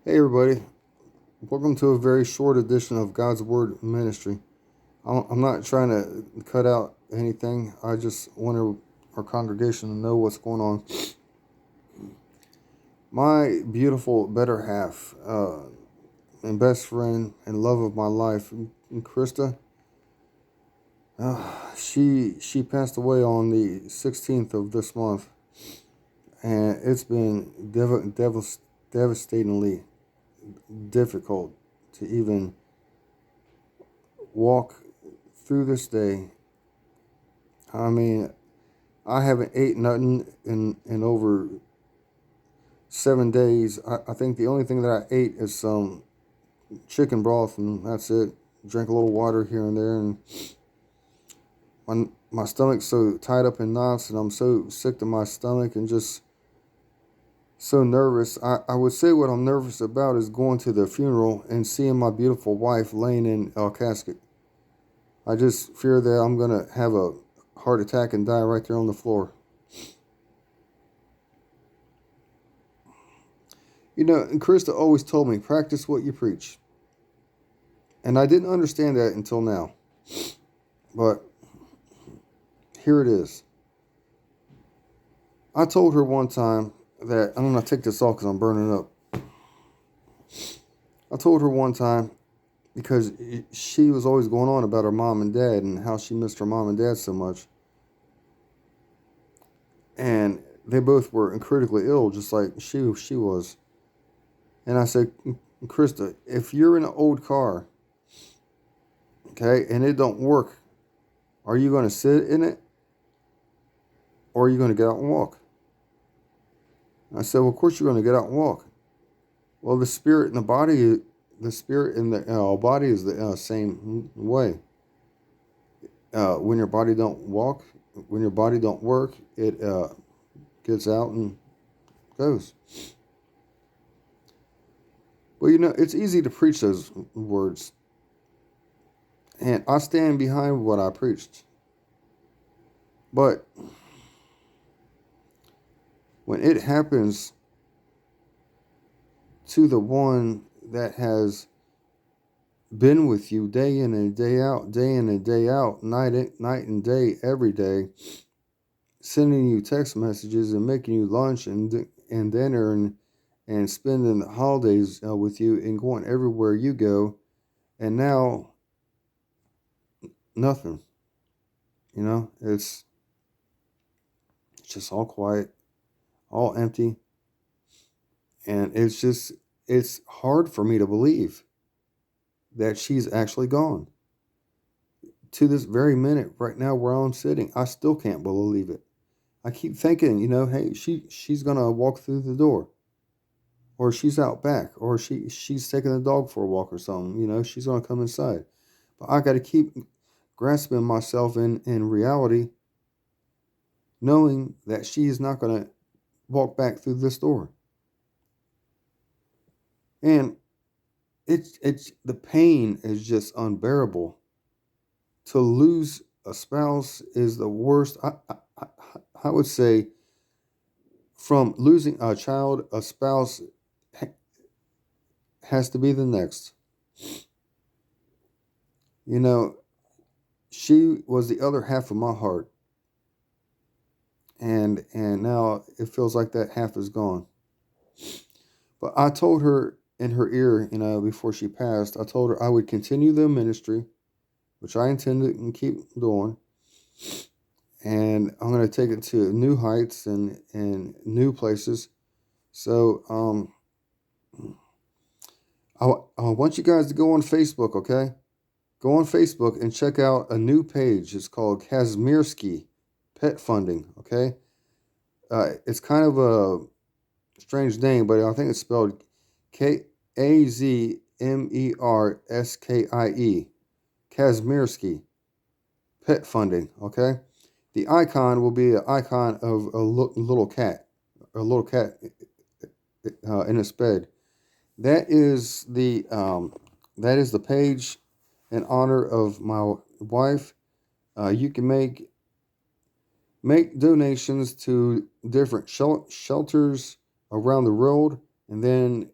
Hey, everybody. Welcome to a very short edition of God's Word Ministry. I'm not trying to cut out anything. I just want our congregation to know what's going on. My beautiful better half and best friend and love of my life, Krista, she passed away on the 16th of this month. And it's been devastatingly difficult to even walk through this day. I mean, I haven't ate nothing in over 7 days. I think the only thing that I ate is some chicken broth, and that's it. Drink a little water here and there, and my stomach's so tied up in knots, and I'm so sick to my stomach and just so nervous. I would say what I'm nervous about is going to the funeral and seeing my beautiful wife laying in a casket. I just fear that I'm gonna have a heart attack and die right there on the floor. And Krista always told me, practice what you preach. And I didn't understand that until now. But here it is. I told her one time that, I'm going to take this off because I'm burning up. I told her one time, because she was always going on about her mom and dad and how she missed her mom and dad so much. And they both were critically ill, just like she was. And I said, Krista, if you're in an old car, okay, and it don't work, are you going to sit in it? Or are you going to get out and walk? I said, well, of course you're going to get out and walk. Well, the spirit in the body is the same way. When your body don't walk, when your body don't work, it gets out and goes. Well, it's easy to preach those words. And I stand behind what I preached. But when it happens to the one that has been with you day in and day out, night and day, every day, sending you text messages and making you lunch and dinner and spending the holidays with you and going everywhere you go, and now nothing. It's just all quiet, all empty, and it's hard for me to believe that she's actually gone. To this very minute, right now, where I'm sitting, I still can't believe it. I keep thinking, hey, she's gonna walk through the door, or she's out back, or she's taking the dog for a walk or something. She's gonna come inside. But I got to keep grasping myself in reality, knowing that she is not gonna walk back through this door. And it's the pain is just unbearable. To lose a spouse is the worst. I would say, from losing a child, a spouse has to be the next. You know, she was the other half of my heart, and now it feels like that half is gone. But I told her in her ear, before she passed, I told her I would continue the ministry, which I intend to keep doing, and I'm going to take it to new heights and new places. So I want you guys to go on Facebook, okay? Go on Facebook and check out a new page. It's called Kazmierski Pet Funding, okay? It's kind of a strange name, but I think it's spelled Kazmerskie. Kazmierski Pet Funding, okay? The icon will be an icon of a little cat in its bed. That is the page in honor of my wife. You can make donations to different shelters around the world, and then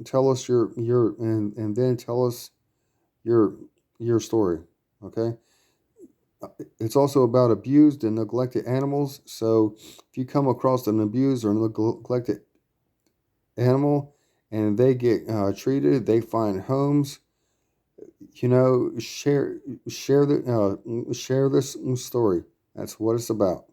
tell us and then tell us your your story. Okay. It's also about abused and neglected animals. So if you come across an abused or neglected animal and they get treated, they find homes, share this story. That's what it's about.